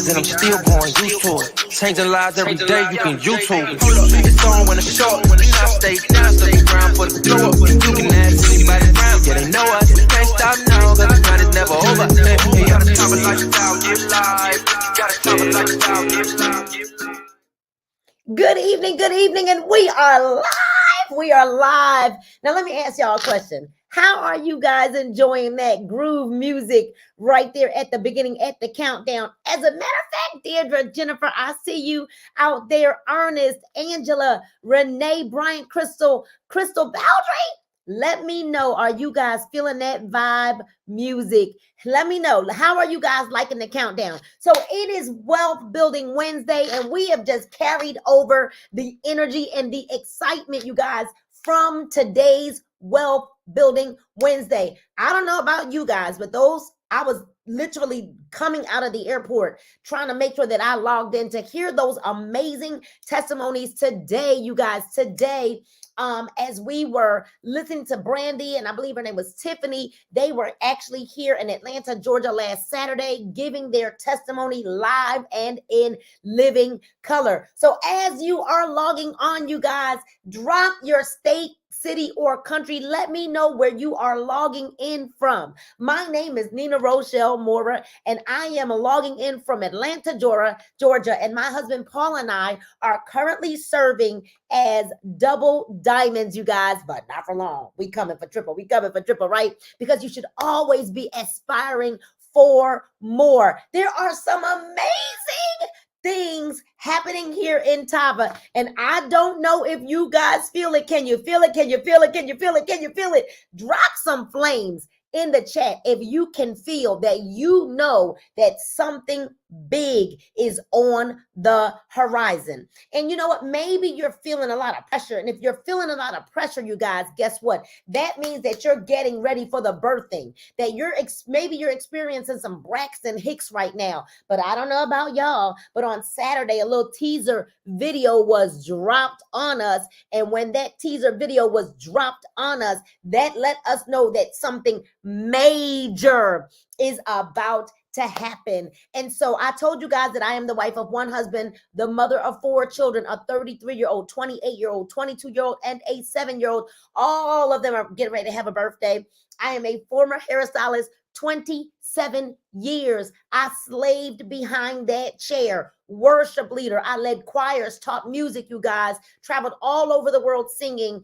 and I'm still going used to it. Changing lives every day, you can YouTube it. It's on when it's short, when I stay down, stuck around for the glow up. You can ask anybody around, yeah, they know us. Can't stop now, cause the grind is never over. Hey, gotta Tava lifestyle, get live. Gotta Tava lifestyle, get live. Good evening, and we are live. We are live. Now, let me ask y'all a question. How are you guys enjoying that groove music right there at the beginning, at the countdown? As a matter of fact, Deirdre, Jennifer, I see you out there. Ernest, Angela, Renee, Bryant, Crystal Baldry. Let me know, are you guys feeling that vibe music? Let me know. How are you guys liking the countdown? So it is Wealth Building Wednesday, and we have just carried over the energy and the excitement, you guys, from today's Wealth Building Wednesday. I don't know about you guys, but I was literally coming out of the airport trying to make sure that I logged in to hear those amazing testimonies today, you guys. Today, as we were listening to Brandy, and I believe her name was Tiffany, they were actually here in Atlanta, Georgia last Saturday, giving their testimony live and in living color. So as you are logging on, you guys, drop your state, city, or country. Let me know where you are logging in from. My name is Nina Rochelle Mora, and I am logging in from Atlanta, Georgia, and my husband Paul and I are currently serving as double diamonds, you guys, but not for long. We coming for triple, right? Because you should always be aspiring for more. There are some amazing things happening here in Tava, and I don't know if you guys feel it. Can you feel it? Can you feel it? Can you feel it? Can you feel it? Drop some flames in the chat if you can feel that, you know that something big is on the horizon. And you know what? Maybe you're feeling a lot of pressure. And if you're feeling a lot of pressure, you guys, guess what? That means that you're getting ready for the birthing, that maybe you're experiencing some Braxton Hicks right now. But I don't know about y'all, but on Saturday, a little teaser video was dropped on us. And when that teaser video was dropped on us, that let us know that something major is about to happen. And so I told you guys that I am the wife of one husband, the mother of 4 children, a 33-year-old, 28-year-old, 22-year-old, and a 7-year-old. All of them are getting ready to have a birthday. I am a former hairstylist, 27 years. I slaved behind that chair. Worship leader. I led choirs, taught music, you guys, traveled all over the world singing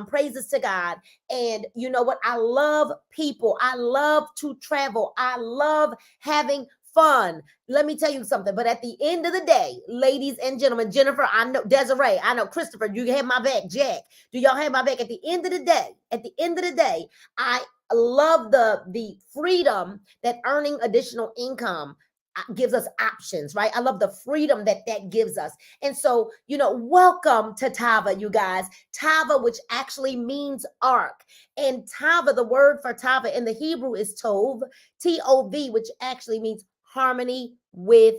praises to God. And you know what? I love people. I love to travel. I love having fun. Let me tell you something. But at the end of the day, ladies and gentlemen, Jennifer, I know, Desiree, I know, Christopher, you have my back. Jack, do y'all have my back? At the end of the day, I love the freedom that earning additional income gives us options, right? I love the freedom that gives us. And so, you know, welcome to Tava, you guys. Tava, which actually means ark. And Tava, the word for Tava in the Hebrew is Tov, T-O-V, which actually means harmony with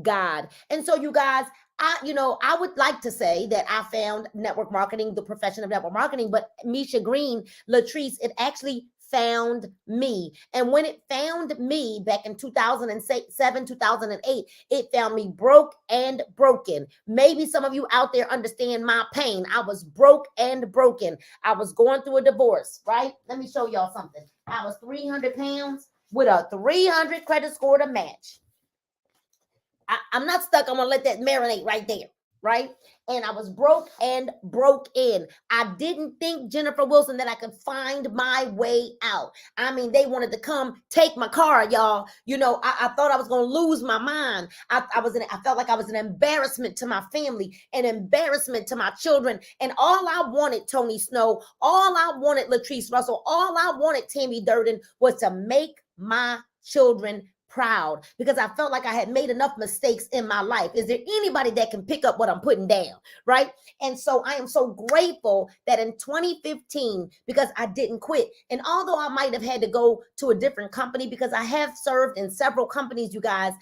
God. And so, you guys, I would like to say that I found network marketing, the profession of network marketing, but Misha Green, Latrice, it actually found me. And when it found me back in 2007, 2008, it found me broke and broken. Maybe some of you out there understand my pain. I was broke and broken. I was going through a divorce, right? Let me show y'all something. I was 300 pounds with a 300 credit score to match. I'm not stuck. I'm going to let that marinate right there. Right? And I was broke and broke in. I didn't think, Jennifer Wilson, that I could find my way out. I mean, they wanted to come take my car, y'all. You know, I thought I was going to lose my mind. I felt like I was an embarrassment to my family, an embarrassment to my children. And all I wanted, Tony Snow, all I wanted, Latrice Russell, all I wanted, Tammy Durden, was to make my children proud, because I felt like I had made enough mistakes in my life. Is there anybody that can pick up what I'm putting down? Right? And so I am so grateful that in 2015, because I didn't quit. And although I might have had to go to a different company, because I have served in several companies, you guys,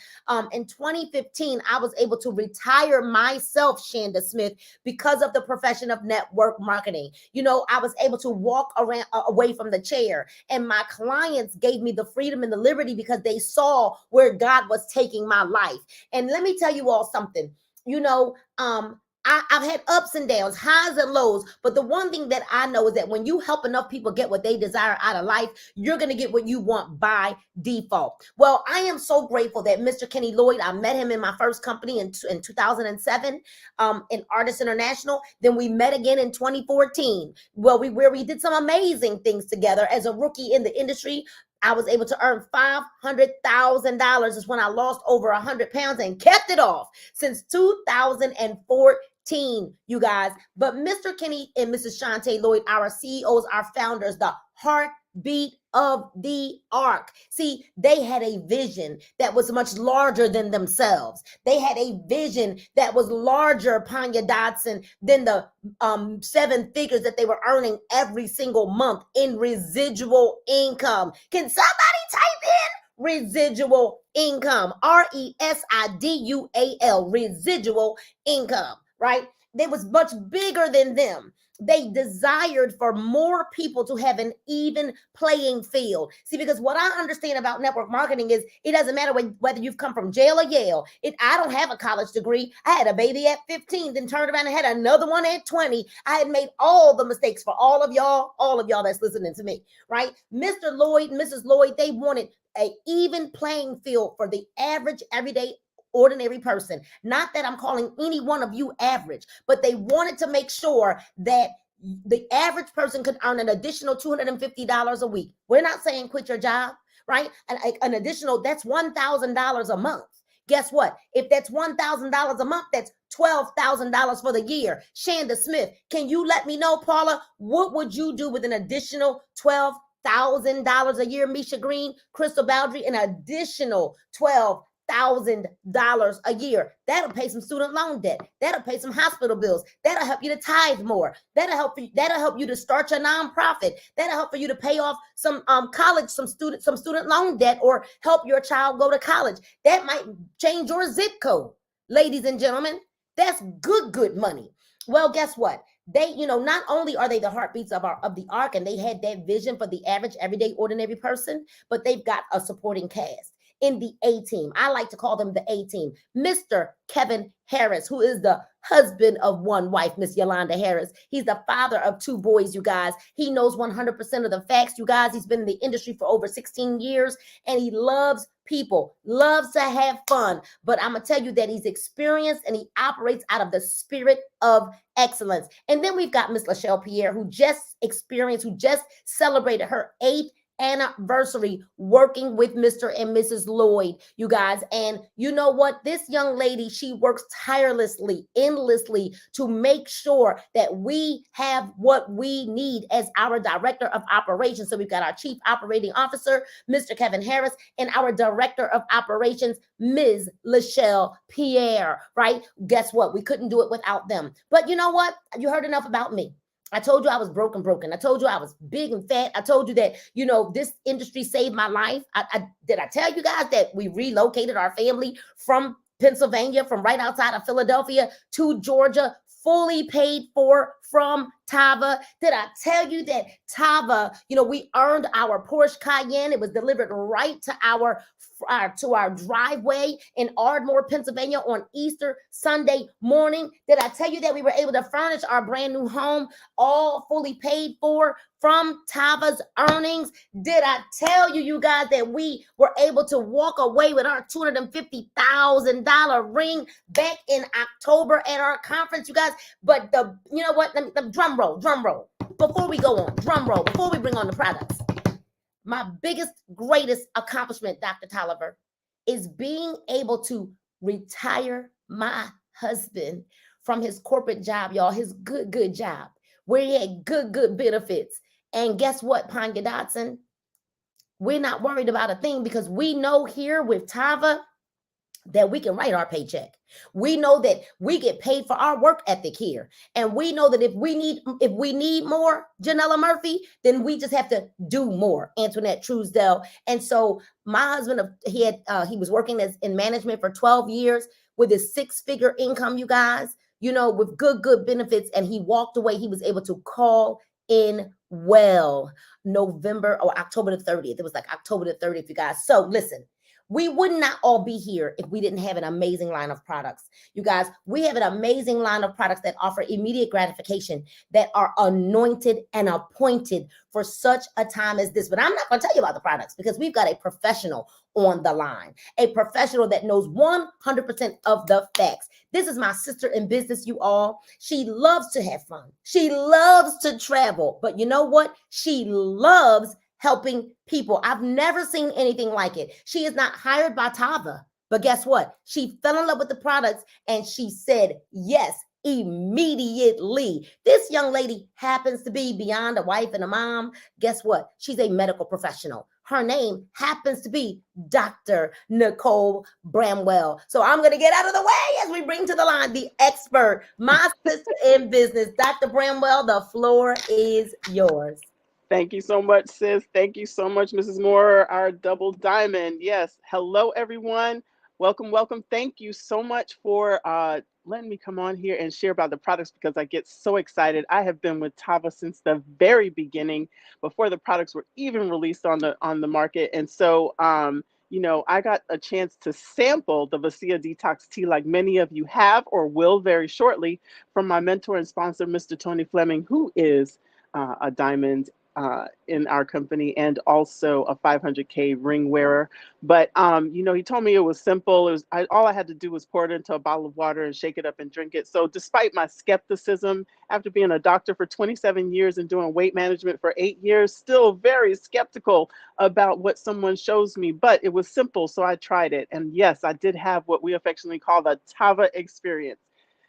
in 2015, I was able to retire myself, Shanda Smith, because of the profession of network marketing. You know, I was able to walk around away from the chair, and my clients gave me the freedom and the liberty because they saw saw where God was taking my life. And let me tell you all something. You know, I've had ups and downs, highs and lows, but the one thing that I know is that when you help enough people get what they desire out of life, you're going to get what you want by default. Well, I am so grateful that Mr. Kenny Lloyd, I met him in my first company in 2007, in Artists International. Then we met again in 2014. Well, where we did some amazing things together as a rookie in the industry. I was able to earn $500,000 is when I lost over 100 pounds and kept it off since 2014, you guys. But Mr. Kenny and Mrs. Shantae Lloyd, our CEOs, our founders, the heartbeat of the ark. See, they had a vision that was much larger than themselves. They had a vision that was larger, Panya Dotson, than the 7 figures that they were earning every single month in residual income. Can somebody type in residual income? RESIDUAL, residual income, right? They was much bigger than them. They desired for more people to have an even playing field. See, because what I understand about network marketing is it doesn't matter whether you've come from jail or Yale. I don't have a college degree. I had a baby at 15, then turned around and had another one at 20. I had made all the mistakes for all of y'all that's listening to me, right? Mr. Lloyd, Mrs. Lloyd, they wanted an even playing field for the average, everyday, ordinary person. Not that I'm calling any one of you average, but they wanted to make sure that the average person could earn an additional $250 a week. We're not saying quit your job, right? An additional, that's $1,000 a month. Guess what? If that's $1,000 a month, that's $12,000 for the year. Shanda Smith, can you let me know, Paula, what would you do with an additional $12,000 a year? Misha Green, Crystal Baldry, an additional $12,000 a year. That'll pay some student loan debt. That'll pay some hospital bills. That'll help you to tithe more. That'll help you to start your nonprofit. That'll help for you to pay off some college, some student loan debt, or help your child go to college. That might change your zip code. Ladies and gentlemen, that's good money. Well, guess what? They, not only are they the heartbeats of the ark, and they had that vision for the average, everyday, ordinary person, but they've got a supporting cast in the A team. I like to call them the A team. Mr. Kevin Harris, who is the husband of one wife, Miss Yolanda Harris. He's the father of 2 boys, you guys. He knows 100% of the facts, you guys. He's been in the industry for over 16 years, and he loves people, loves to have fun. But I'm going to tell you that he's experienced, and he operates out of the spirit of excellence. And then we've got Miss Lachelle Pierre, who just celebrated her 8th anniversary working with Mr. and Mrs. Lloyd, you guys. And you know what? This young lady, she works tirelessly, endlessly to make sure that we have what we need as our director of operations. So we've got our chief operating officer, Mr. Kevin Harris, and our director of operations, Ms. Lachelle Pierre, right? Guess what? We couldn't do it without them. But you know what? You heard enough about me. I told you I was broken. I told you I was big and fat. I told you that, this industry saved my life. Did I tell you guys that we relocated our family from Pennsylvania, from right outside of Philadelphia to Georgia, fully paid for from Tava? Did I tell you that Tava, we earned our Porsche Cayenne? It was delivered right to our driveway in Ardmore, Pennsylvania on Easter Sunday morning. Did I tell you that we were able to furnish our brand new home, all fully paid for from Tava's earnings? Did I tell you guys, that we were able to walk away with our $250,000 ring back in October at our conference, you guys? But you know what? Let me, drum roll. Before we go on, drum roll, before we bring on the products. My biggest, greatest accomplishment, Dr. Tolliver, is being able to retire my husband from his corporate job, y'all, his good job, where he had good benefits. And guess what, Panya Dotson? We're not worried about a thing, because we know here with Tava that we can write our paycheck. We know that we get paid for our work ethic here. And we know that if we need more, Janella Murphy, then we just have to do more, Antoinette Truesdell. And so my husband, he was working in management for 12 years with his 6-figure income, you guys, with good benefits. And he walked away. He was able to call in well October the 30th. It was like October the 30th, you guys. So listen, We would not all be here if we didn't have an amazing line of products. You guys, we have an amazing line of products that offer immediate gratification, that are anointed and appointed for such a time as this. But I'm not going to tell you about the products because we've got a professional on the line, a professional that knows 100% of the facts. This is my sister in business, you all. She loves to have fun. She loves to travel. But you know what? She loves helping people. I've never seen anything like it. She is not hired by Tava, but guess what? She fell in love with the products and she said yes immediately. This young lady happens to be beyond a wife and a mom. Guess what? She's a medical professional. Her name happens to be Dr. Nicole Bramwell. So I'm going to get out of the way as we bring to the line the expert, my sister in business, Dr. Bramwell. The floor is yours. Thank you so much, sis. Thank you so much, Mrs. Moore, our double diamond. Yes. Hello, everyone. Welcome, welcome. Thank you so much for letting me come on here and share about the products because I get so excited. I have been with Tava since the very beginning, before the products were even released on the market. And so, you know, I got a chance to sample the Vasia Detox Tea like many of you have or will very shortly from my mentor and sponsor, Mr. Tony Fleming, who is a diamond in our company and also a 500K ring wearer. But, you know, he told me it was simple. It was all I had to do was pour it into a bottle of water and shake it up and drink it. So despite my skepticism, after being a doctor for 27 years and doing weight management for 8 years, still very skeptical about what someone shows me, but it was simple. So I tried it. And yes, I did have what we affectionately call the Tava experience.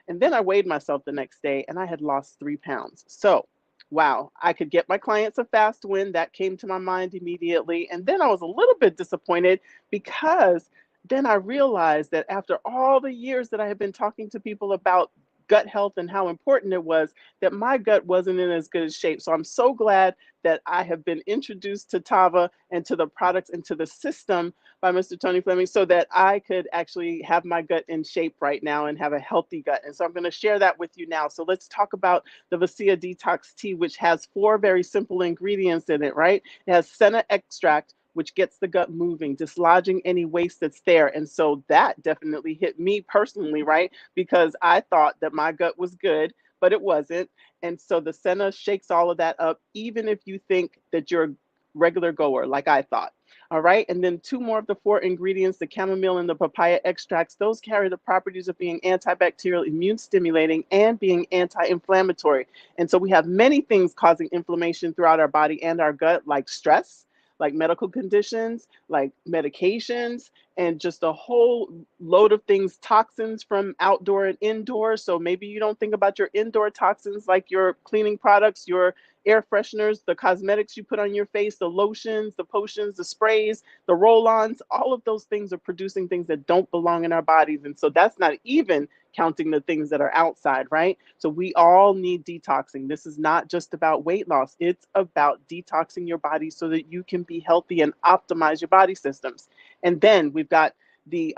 And then I weighed myself the next day and I had lost 3 pounds. So wow, I could get my clients a fast win. That came to my mind immediately. And then I was a little bit disappointed because then I realized that after all the years that I had been talking to people about gut health and how important it was, that my gut wasn't in as good a shape. So I'm so glad that I have been introduced to Tava and to the products and to the system by Mr. Tony Fleming so that I could actually have my gut in shape right now and have a healthy gut. And so I'm going to share that with you now. So let's talk about the Vasia Detox Tea, which has 4 very simple ingredients in it, right? It has senna extract, which gets the gut moving, dislodging any waste that's there. And so that definitely hit me personally, right? Because I thought that my gut was good, but it wasn't. And so the senna shakes all of that up, even if you think that you're a regular goer, like I thought. All right. And then 2 more of the 4 ingredients, the chamomile and the papaya extracts, those carry the properties of being antibacterial, immune stimulating, and being anti-inflammatory. And so we have many things causing inflammation throughout our body and our gut, like stress, like medical conditions, like medications, and just a whole load of things, toxins from outdoor and indoor. So maybe you don't think about your indoor toxins like your cleaning products, your air fresheners, the cosmetics you put on your face, the lotions, the potions, the sprays, the roll-ons, all of those things are producing things that don't belong in our bodies. And so that's not even counting the things that are outside, right? So we all need detoxing. This is not just about weight loss. It's about detoxing your body so that you can be healthy and optimize your body systems. And then we've got the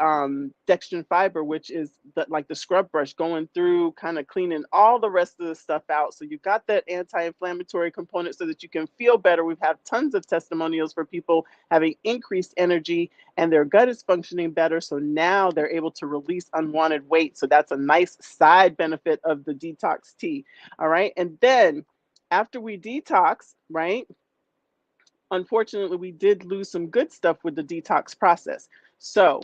dextrin fiber, which is like the scrub brush going through, kind of cleaning all the rest of the stuff out. So you've got that anti-inflammatory component so that you can feel better. We've had tons of testimonials for people having increased energy and their gut is functioning better. So now they're able to release unwanted weight. So that's a nice side benefit of the detox tea. All right. And then after we detox, right? Unfortunately, we did lose some good stuff with the detox process. So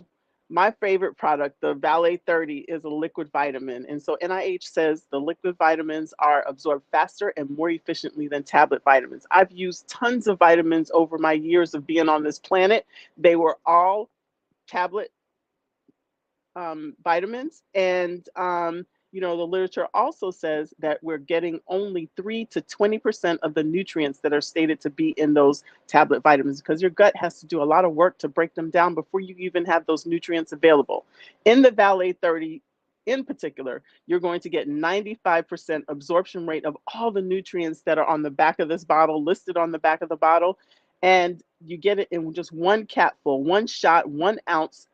my favorite product, the Valet 30, is a liquid vitamin. And so NIH says the liquid vitamins are absorbed faster and more efficiently than tablet vitamins. I've used tons of vitamins over my years of being on this planet. They were all tablet vitamins. And, you know, the literature also says that we're getting only 3 to 20% of the nutrients that are stated to be in those tablet vitamins because your gut has to do a lot of work to break them down before you even have those nutrients available. In the Valet 30, in particular, you're going to get 95% absorption rate of all the nutrients that are on the back of this bottle, listed on the back of the bottle. And you get it in just 1 capful, 1 shot, 1 ounce,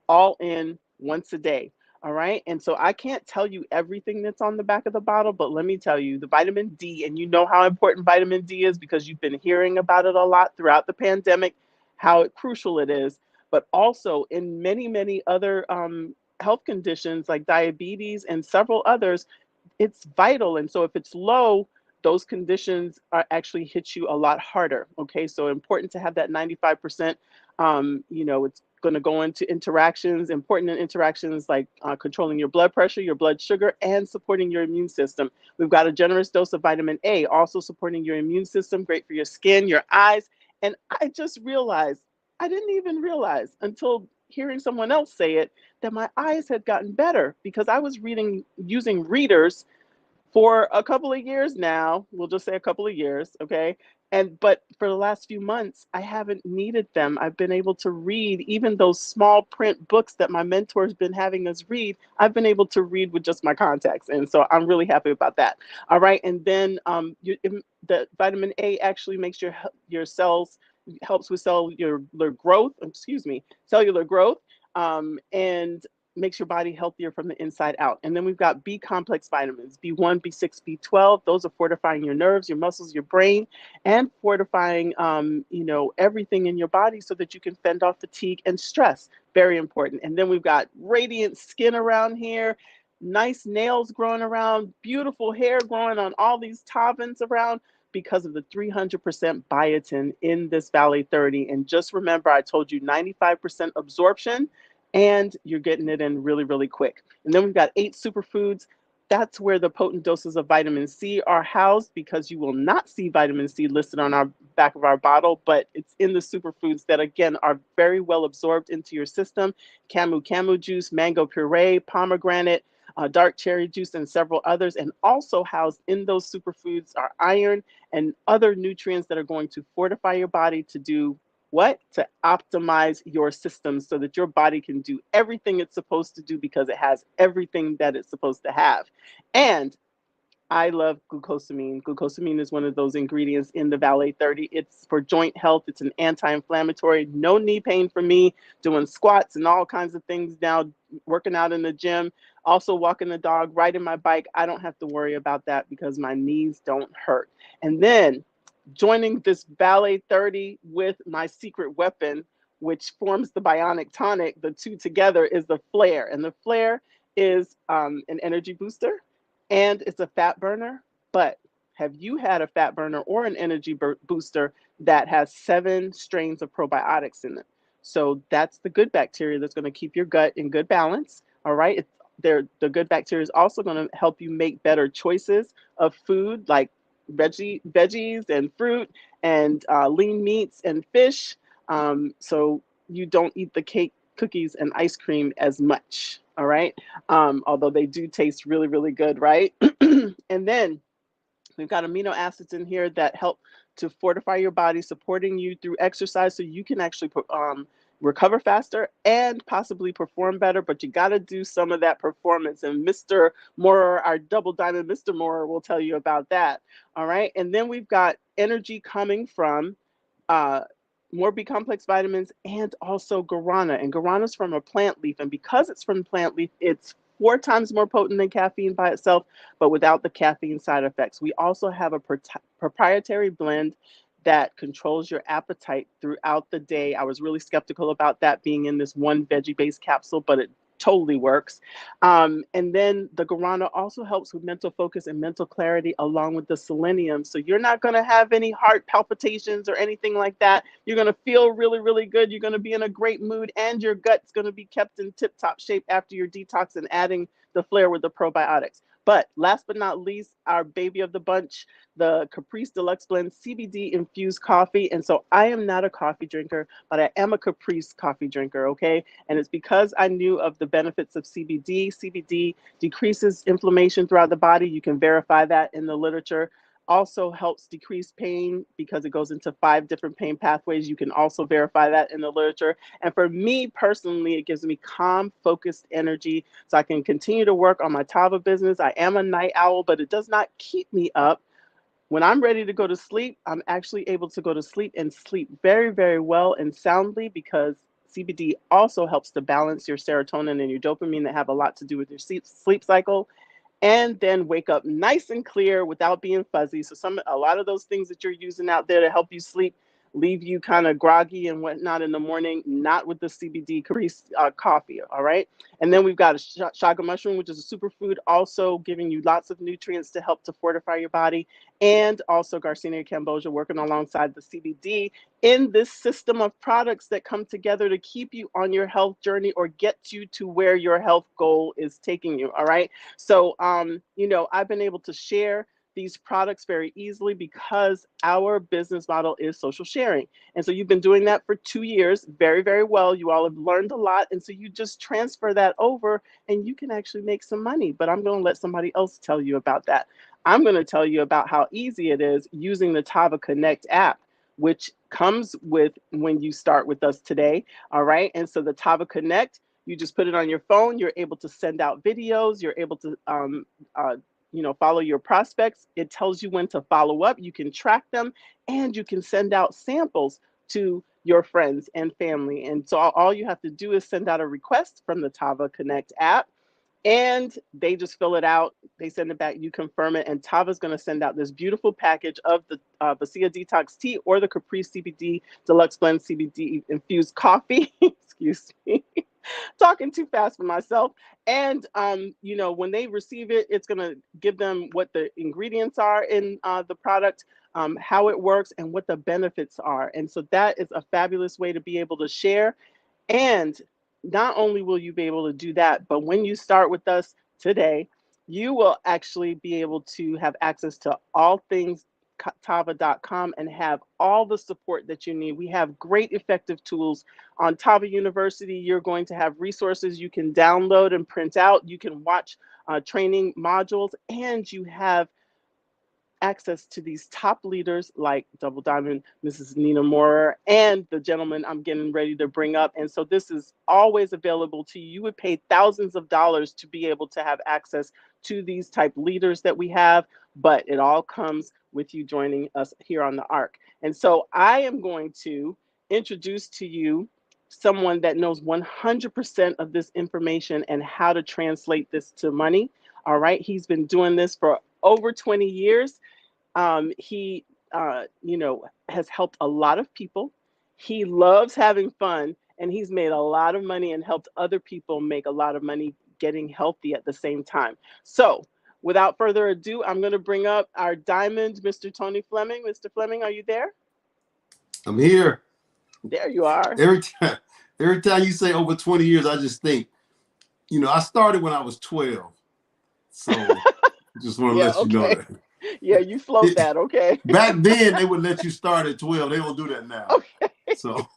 all in once a day. All right. And so I can't tell you everything that's on the back of the bottle, but let me tell you the vitamin D, and you know how important vitamin D is because you've been hearing about it a lot throughout the pandemic, how crucial it is. but also in many, many other health conditions like diabetes and several others, it's vital. And so if it's low, those conditions are actually hit you a lot harder. Okay, so important to have that 95%. It's going to go into interactions, important in interactions like controlling your blood pressure, your blood sugar, and supporting your immune system. We've got a generous dose of vitamin A, also supporting your immune system, great for your skin, your eyes. And I just realized, I didn't even realize until hearing someone else say it, that my eyes had gotten better because I was reading using readers for a couple of years now. We'll just say a couple of years, okay? But for the last few months, I haven't needed them. I've been able to read even those small print books that my mentor's been having us read. I've been able to read with just my contacts, and so I'm really happy about that. All right, and then the vitamin A actually makes your cells, helps with cellular growth. Excuse me, cellular growth, and makes your body healthier from the inside out. And then we've got B complex vitamins, B1, B6, B12. Those are fortifying your nerves, your muscles, your brain, and fortifying, everything in your body so that you can fend off fatigue and stress. Very important. And then we've got radiant skin around here, nice nails growing around, beautiful hair growing on all these Tavans around because of the 300% biotin in this Valley 30. And just remember, I told you 95% absorption, and you're getting it in really, really quick. And then we've got 8 superfoods. That's where the potent doses of vitamin C are housed, because you will not see vitamin C listed on our back of our bottle, but it's in the superfoods that, again, are very well absorbed into your system. Camu juice, mango puree, pomegranate, dark cherry juice, and several others. And also housed in those superfoods are iron and other nutrients that are going to fortify your body to do what? To optimize your system so that your body can do everything it's supposed to do, because it has everything that it's supposed to have. And I love glucosamine. Glucosamine is one of those ingredients in the Valet 30. It's for joint health. It's an anti-inflammatory. No knee pain for me, doing squats and all kinds of things now, working out in the gym, also walking the dog, riding my bike. I don't have to worry about that because my knees don't hurt. And then joining this Valet 30 with my secret weapon, which forms the bionic tonic, the two together, is the Flare. And the Flare is an energy booster and it's a fat burner. But have you had a fat burner or an energy booster that has 7 strains of probiotics in it? So that's the good bacteria that's going to keep your gut in good balance. All right. The good bacteria is also going to help you make better choices of food, like veggies and fruit and lean meats and fish. So you don't eat the cake, cookies, and ice cream as much. All right. Although they do taste really, really good, right? And then we've got amino acids in here that help to fortify your body, supporting you through exercise so you can actually recover faster and possibly perform better. But you got to do some of that performance. And Mr. Moorer, our double diamond Mr. Moorer, will tell you about that. All right. And then we've got energy coming from more B complex vitamins and also guarana. And guarana is from a plant leaf. And because it's from plant leaf, it's 4 times more potent than caffeine by itself, but without the caffeine side effects. We also have a proprietary blend that controls your appetite throughout the day. I was really skeptical about that being in this one veggie-based capsule, but it totally works. And then the guarana also helps with mental focus and mental clarity, along with the selenium. So you're not going to have any heart palpitations or anything like that. You're going to feel really, really good. You're going to be in a great mood, and your gut's going to be kept in tip-top shape after your detox and adding the Flare with the probiotics. But last but not least, our baby of the bunch, the Caprice Deluxe Blend CBD infused coffee. And so I am not a coffee drinker, but I am a Caprice coffee drinker, okay? And it's because I knew of the benefits of CBD. CBD decreases inflammation throughout the body. You can verify that in the literature. Also helps decrease pain because it goes into 5 different pain pathways. You can also verify that in the literature. And for me personally, it gives me calm, focused energy so I can continue to work on my Tava business. I am a night owl, but it does not keep me up. When I'm ready to go to sleep, I'm actually able to go to sleep and sleep very, very well and soundly, because CBD also helps to balance your serotonin and your dopamine that have a lot to do with your sleep cycle, and then wake up nice and clear without being fuzzy. So a lot of those things that you're using out there to help you sleep, leave you kind of groggy and whatnot in the morning, not with the CBD Caprice coffee, all right? And then we've got a chaga mushroom, which is a superfood, also giving you lots of nutrients to help to fortify your body, and also Garcinia cambogia working alongside the CBD in this system of products that come together to keep you on your health journey or get you to where your health goal is taking you, all right? So, you know, I've been able to share these products very easily because our business model is social sharing. And so you've been doing that for 2 years very, very well. You all have learned a lot. And so you just transfer that over and you can actually make some money. But I'm going to let somebody else tell you about that. I'm going to tell you about how easy it is using the Tava Connect app, which comes with when you start with us today. All right. And so the Tava Connect, you just put it on your phone. You're able to send out videos. You're able to you know, follow your prospects. It tells you when to follow up. You can track them and you can send out samples to your friends and family. And so all you have to do is send out a request from the Tava Connect app and they just fill it out. They send it back, you confirm it, and Tava's going to send out this beautiful package of the Bacia Detox Tea or the Caprice CBD Deluxe Blend CBD infused coffee. Excuse me. Talking too fast for myself. And, you know, when they receive it, it's going to give them what the ingredients are in the product, how it works, and what the benefits are. And so that is a fabulous way to be able to share. And not only will you be able to do that, but when you start with us today, you will actually be able to have access to all things Tava.com and have all the support that you need. We have great effective tools on Tava University. You're going to have resources you can download and print out. You can watch training modules, and you have access to these top leaders like Double Diamond, Mrs. Nina Moore, and the gentleman I'm getting ready to bring up. And so this is always available to you. You would pay thousands of dollars to be able to have access to these type leaders that we have, but it all comes with you joining us here on the ARC. And so I am going to introduce to you someone that knows 100% of this information and how to translate this to money. All right, he's been doing this for over 20 years. He, you know, has helped a lot of people. He loves having fun, and he's made a lot of money and helped other people make a lot of money getting healthy at the same time. So without further ado, I'm going to bring up our diamond, Mr. Tony Fleming. Mr. Fleming, are you there? I'm here. There you are. Every time you say over 20 years, I just think, you know, I started when I was 12. So just want to let you know that. Yeah, you float that, okay. Back then, they would let you start at 12. They don't do that now. Okay. So,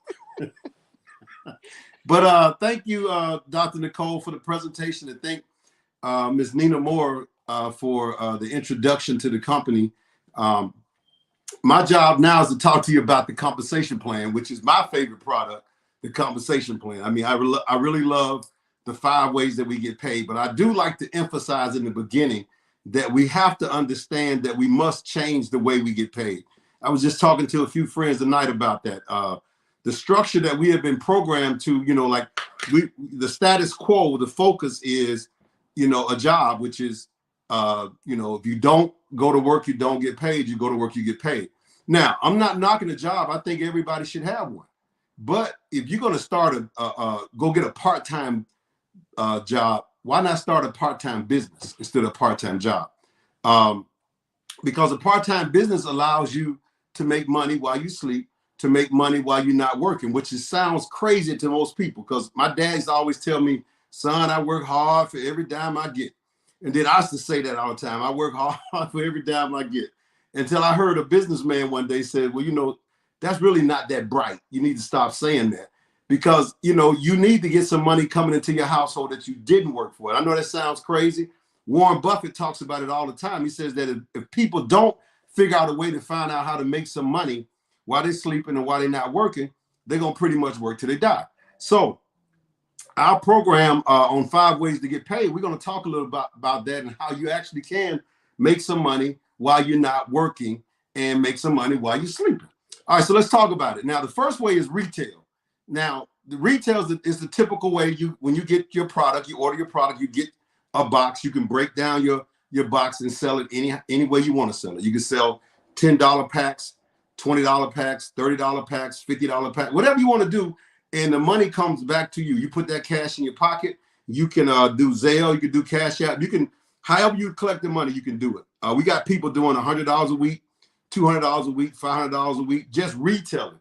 but thank you, Dr. Nicole, for the presentation, and thank Ms. Nina Moore for the introduction to the company. My job now is to talk to you about the compensation plan, which is my favorite product, the compensation plan. I mean, I really love the 5 ways that we get paid, but I do like to emphasize in the beginning that we have to understand that we must change the way we get paid. I was just talking to a few friends tonight about that. The structure that we have been programmed to, you know, like the status quo, the focus is, you know, a job, which is, you know, if you don't go to work, you don't get paid. You go to work, you get paid. Now, I'm not knocking a job. I think everybody should have one. But if you're going to start go get a part-time job, why not start a part-time business instead of a part-time job? Because a part-time business allows you to make money while you sleep, to make money while you're not working, which sounds crazy to most people, because my dad used to always tell me, son, I work hard for every dime I get. And then I used to say that all the time. I work hard for every dime I get. Until I heard a businessman one day said, well, you know, that's really not that bright. You need to stop saying that. Because, you know, you need to get some money coming into your household that you didn't work for. I know that sounds crazy. Warren Buffett talks about it all the time. He says that if people don't figure out a way to find out how to make some money while they're sleeping and while they're not working, they're going to pretty much work till they die. So our program on 5 ways to get paid, we're going to talk a little about that and how you actually can make some money while you're not working and make some money while you're sleeping. All right, so let's talk about it. Now, the first way is retail. Now, the retail is the typical way when you get your product, you order your product, you get a box, you can break down your box and sell it any way you want to sell it. You can sell $10 packs, $20 packs, $30 packs, $50 packs, whatever you want to do. And the money comes back to you. You put that cash in your pocket. You can do Zelle. You can do Cash App. You can, however you collect the money, you can do it. We got people doing $100 a week, $200 a week, $500 a week, just retailing.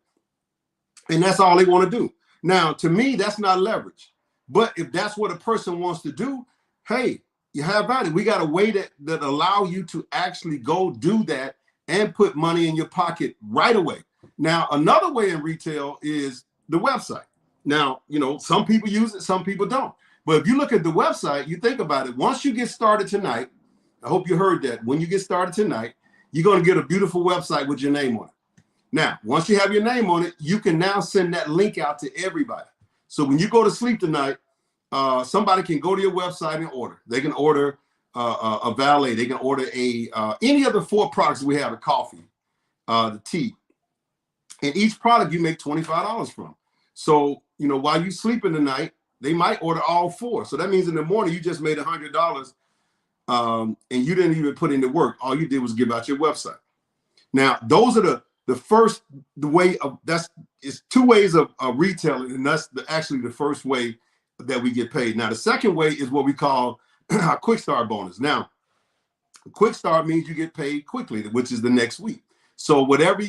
And that's all they want to do. Now, to me, that's not leverage. But if that's what a person wants to do, hey, you have at it. We got a way that allow you to actually go do that and put money in your pocket right away. Now, another way in retail is the website. Now, you know, some people use it, some people don't. But if you look at the website, you think about it. Once you get started tonight, I hope you heard that. When you get started tonight, you're going to get a beautiful website with your name on it. Now, once you have your name on it, you can now send that link out to everybody. So when you go to sleep tonight, somebody can go to your website and order. They can order a valet. They can order any of the 4 products we have: the coffee, the tea, and each product you make $25 from. So, you know, while you sleeping tonight, they might order all 4. So that means in the morning you just made $100, and you didn't even put in the work. All you did was give out your website. Now, those are the way of, it's 2 ways of retailing, and that's actually the first way that we get paid. Now, the second way is what we call our quick start bonus. Now, quick start means you get paid quickly, which is the next week. So whatever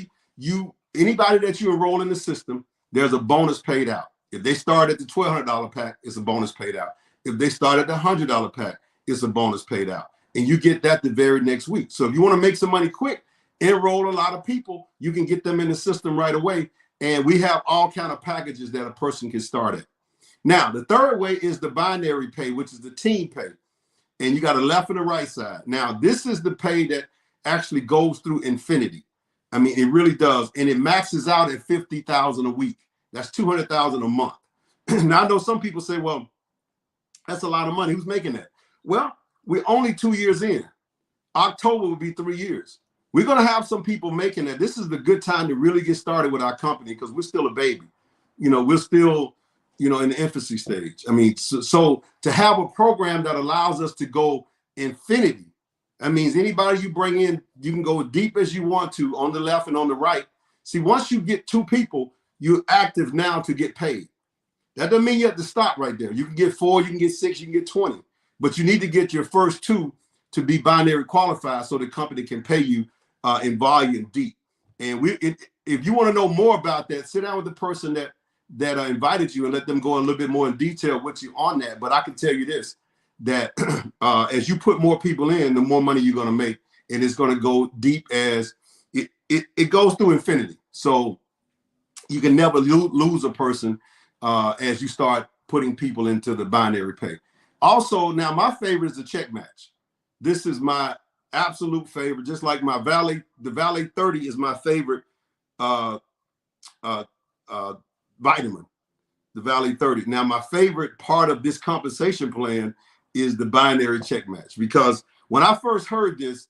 anybody that you enroll in the system, there's a bonus paid out. If they start at the $1,200 pack, it's a bonus paid out. If they start at the $100 pack, it's a bonus paid out. And you get that the very next week. So if you want to make some money quick, enroll a lot of people, you can get them in the system right away. And we have all kind of packages that a person can start at. Now, the third way is the binary pay, which is the team pay. And you got a left and a right side. Now, this is the pay that actually goes through infinity. I mean, it really does. And it maxes out at $50,000 a week. That's $200,000 a month. Now, I know some people say, well, that's a lot of money. Who's making that? Well, we're only 2 years in. October will be 3 years. We're going to have some people making that. This is the good time to really get started with our company because we're still a baby. You know, we're still, you know, in the infancy stage. I mean, so to have a program that allows us to go infinity, that means anybody you bring in, you can go deep as you want to on the left and on the right. See, once you get 2 people, you're active now to get paid. That doesn't mean you have to stop right there. You can get 4, you can get 6, you can get 20, but you need to get your first 2 to be binary qualified so the company can pay you in volume deep. And if you want to know more about that, sit down with the person that invited you and let them go a little bit more in detail with you on that. But I can tell you this, that as you put more people in, the more money you're going to make, and it's going to go deep as it goes through infinity. So you can never lose a person as you start putting people into the binary pay. Also, now my favorite is the check match. This is my absolute favorite, just like my Valet, the Valet 30 is my favorite vitamin, the Valet 30. Now, my favorite part of this compensation plan is the binary check match, because when I first heard this,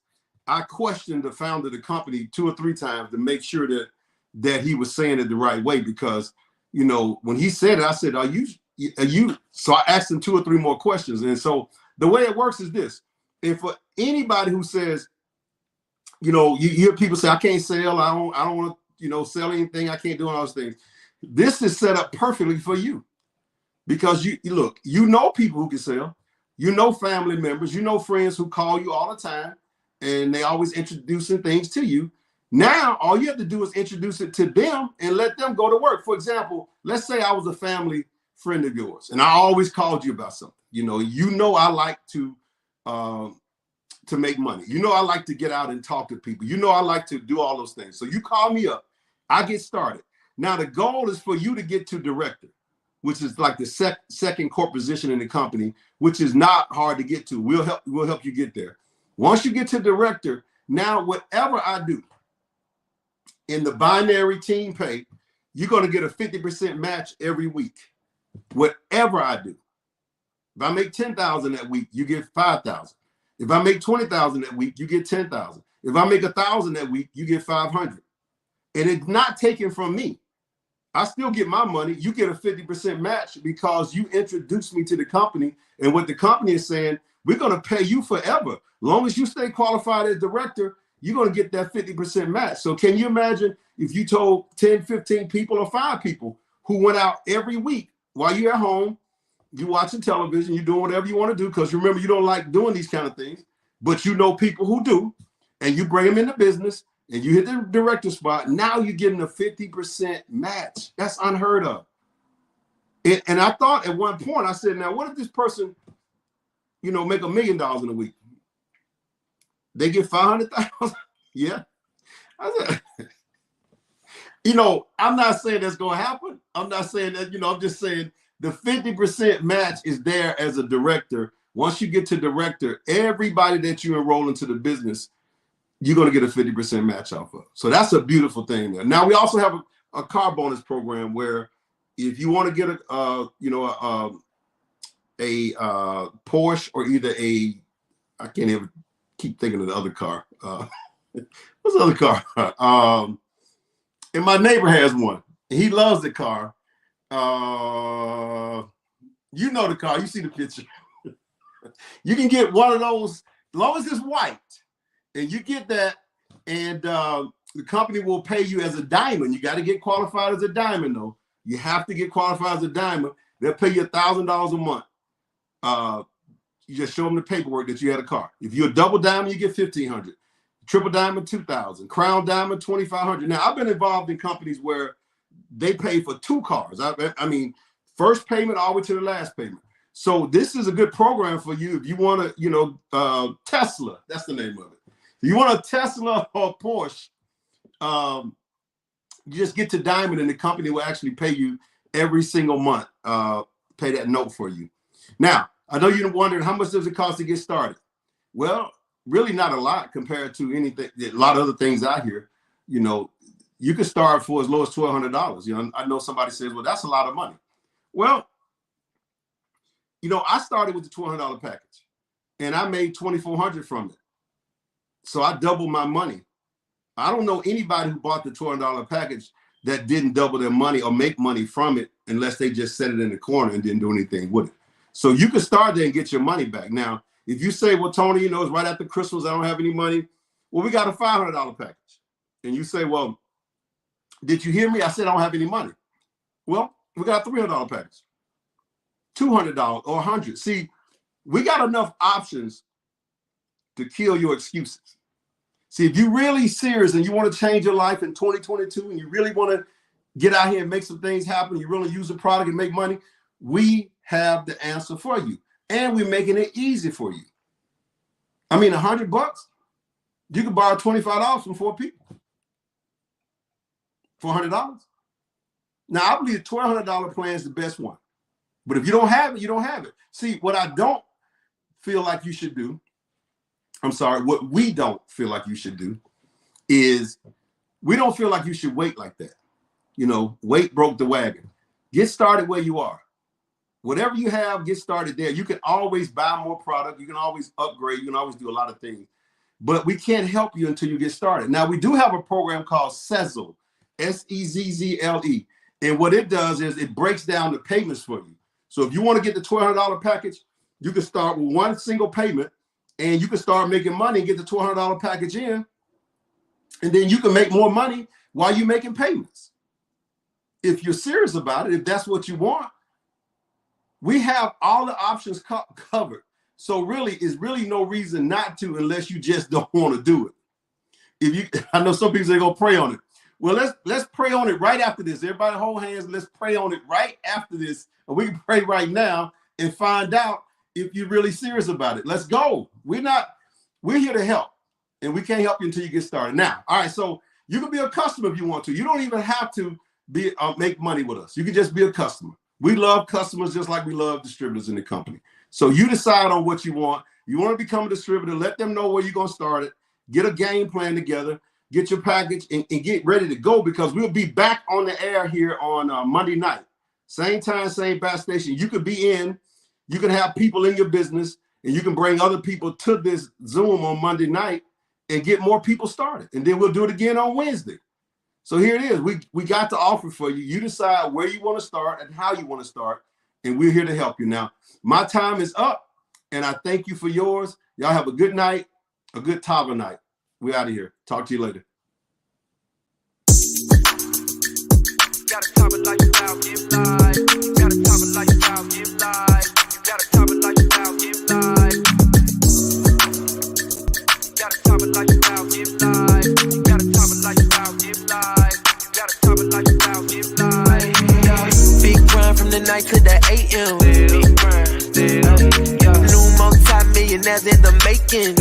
I questioned the founder of the company 2 or 3 times to make sure that he was saying it the right way, because, you know, when he said it, I said, are you? So I asked him 2 or 3 more questions. And so the way it works is this. If for anybody who says, you know, you hear people say, I can't sell, I don't want to, you know, sell anything, I can't do all those things. This is set up perfectly for you, because you look, you know people who can sell, you know family members, you know friends who call you all the time, and they always introducing things to you. Now, all you have to do is introduce it to them and let them go to work. For example, let's say I was a family friend of yours, and I always called you about something. You know, I like to make money. You know, I like to get out and talk to people. You know, I like to do all those things. So you call me up, I get started. Now, the goal is for you to get to director, which is like the second core position in the company, which is not hard to get to. We'll help you get there. Once you get to director, now whatever I do in the binary team pay, you're going to get a 50% match every week. Whatever I do. If I make 10,000 that week, you get 5,000. If I make 20,000 that week, you get 10,000. If I make 1,000 that week, you get 500. And it's not taken from me. I still get my money. You get a 50% match because you introduced me to the company. And what the company is saying, we're going to pay you forever. As long as you stay qualified as director, you're going to get that 50% match. So can you imagine if you told 10, 15 people or 5 people who went out every week while you're at home, you watching television, you're doing whatever you want to do, because remember, you don't like doing these kind of things, but you know people who do, and you bring them into business and you hit the director spot. Now you're getting a 50% match. That's unheard of. And I thought at one point, I said, now what if this person, make $1 million in a week? They get 500,000. Yeah. I said, I'm not saying that's going to happen. I'm not saying that, I'm just saying the 50% match is there as a director. Once you get to director, everybody that you enroll into the business, you're going to get a 50% match off of. So that's a beautiful thing there. Now we also have a car bonus program where if you want to get a Porsche or either I can't even keep thinking of the other car. What's the other car? And my neighbor has one. He loves the car. You know the car. You see the picture. You can get one of those, as long as it's white, and you get that, and the company will pay you as a diamond. You got to get qualified as a diamond, though. You have to get qualified as a diamond. They'll pay you $1,000 a month. You just show them the paperwork that you had a car. If you're a double diamond, you get $1,500. Triple diamond, $2,000. Crown diamond, $2,500. Now, I've been involved in companies where they pay for 2 cars. I mean, first payment all the way to the last payment. So this is a good program for you if you want to, Tesla. That's the name of it. If you want a Tesla or Porsche, you just get to diamond, and the company will actually pay you every single month. Pay that note for you. Now, I know you're wondering, how much does it cost to get started? Well, really not a lot compared to anything, a lot of other things out here. You can start for as low as $1,200. I know somebody says, well, that's a lot of money. Well, I started with the $200 package, and I made $2,400 from it. So I doubled my money. I don't know anybody who bought the $200 package that didn't double their money or make money from it, unless they just set it in the corner and didn't do anything with it. So you can start there and get your money back. Now, if you say, well, Tony, it's right after Christmas, I don't have any money. Well, we got a $500 package. And you say, well, did you hear me? I said I don't have any money. Well, we got a $300 package, $200 or $100. See, we got enough options to kill your excuses. See, if you're really serious and you want to change your life in 2022 and you really want to get out here and make some things happen, you really use the product and make money, we have the answer for you. And we're making it easy for you. I mean, $100, you can borrow $25 from 4 people. $400. Now, I believe the $1,200 plan is the best one. But if you don't have it, you don't have it. See, what I don't feel like you should do, what we don't feel like you should do is we don't feel like you should wait like that. Wait broke the wagon. Get started where you are. Whatever you have, get started there. You can always buy more product. You can always upgrade. You can always do a lot of things. But we can't help you until you get started. Now, we do have a program called Sezzle, Sezzle. And what it does is it breaks down the payments for you. So if you want to get the $1,200 package, you can start with one single payment, and you can start making money and get the $200 package in. And then you can make more money while you're making payments. If you're serious about it, if that's what you want, we have all the options covered. So really, it's really no reason not to, unless you just don't want to do it. I know some people say go pray on it. Well, let's pray on it right after this. Everybody hold hands. Let's pray on it right after this. Or we can pray right now and find out if you're really serious about it. Let's go. We're here to help, and we can't help you until you get started. Now, all right, so you can be a customer if you want to. You don't even have to make money with us. You can just be a customer. We love customers just like we love distributors in the company. So you decide on what you want. You want to become a distributor, let them know where you're going to start it, get a game plan together, get your package, and get ready to go, because we'll be back on the air here on Monday night. Same time, same batch station. You could be in, you can have people in your business, and you can bring other people to this Zoom on Monday night and get more people started. And then we'll do it again on Wednesday. So here it is. We got the offer for you. You decide where you want to start and how you want to start, and we're here to help you. Now, my time is up, and I thank you for yours. Y'all have a good night, a good Tava night. We out of here. Talk to you later. Got a Tava lifestyle, give life. Got a Tava lifestyle, give life. Got a Tava lifestyle, give life. Got a Tava lifestyle, give life. Got a Tava lifestyle, give life. Got a Tava lifestyle, give life. Big grind from the night to the AM. Big grind, new multi-millionaires in the making.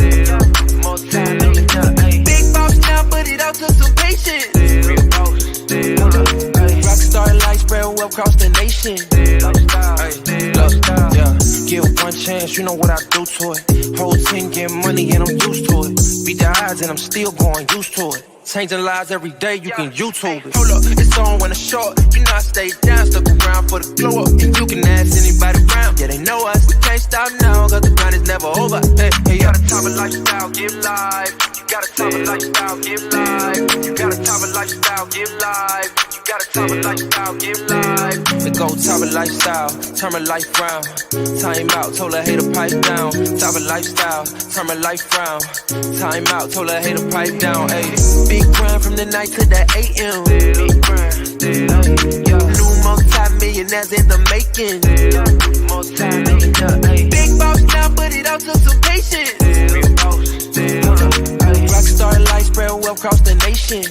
Multi-millionaire, big boss now, but it all took some patience. Rockstar life spread well across the nation. Yeah. Give one chance, you know what I do to it. Whole team get money and I'm used to it. Beat the odds and I'm still going used to it. Changing lives every day, you can YouTube it. Hold up, it's on when it's short. You know I stay down, stuck around for the glow up. And you can ask anybody around, yeah, they know us. We can't stop now, cause the grind is never over. Hey, you got a Tava lifestyle, give life. You got a Tava lifestyle, give life. You got a Tava lifestyle, give life. You got a Tava lifestyle, give life. We go Tava lifestyle, turn my life round. Time out, told her hater pipe down. Tava lifestyle, turn my life round. Time out, told her hater pipe down. Hey, big grind from the night to the AM. Big grind, new multi-millionaires in the making. Multi-millionaire, big boss now, but it all took some patience. Rockstar life spread well across the nation.